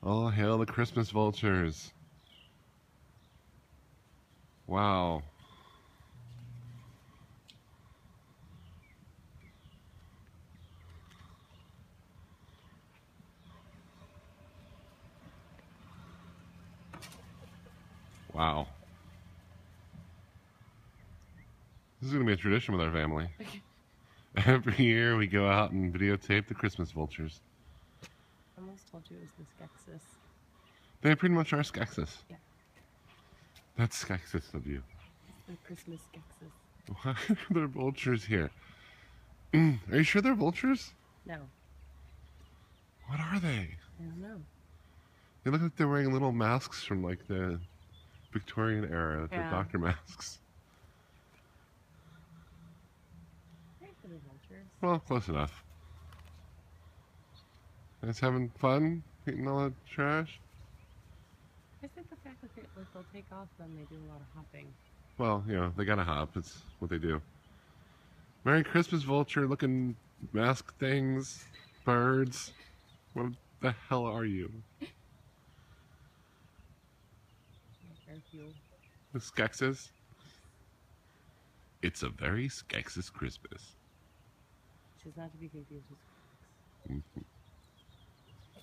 All hail the Christmas vultures. Wow. Wow. This is going to be a tradition with our family. Every year we go out and videotape the Christmas vultures. I almost told you it was the Skeksis. They pretty much are Skeksis. Yeah. That's Skeksis of you. It's the Christmas Skeksis. Why are there vultures here? Are you sure they're vultures? No. What are they? I don't know. They look like they're wearing little masks from like the Victorian era, the doctor masks. For the vultures. Well, close enough. Guys having fun eating all that trash? I think the fact that they'll take off when they do a lot of hopping. Well, you know, they gotta hop. It's what they do. Merry Christmas, vulture looking mask things, birds. What the hell are you? Air fuel. The Skeksis? It's a very Skeksis Christmas. Which is not to be confused with Skeksis.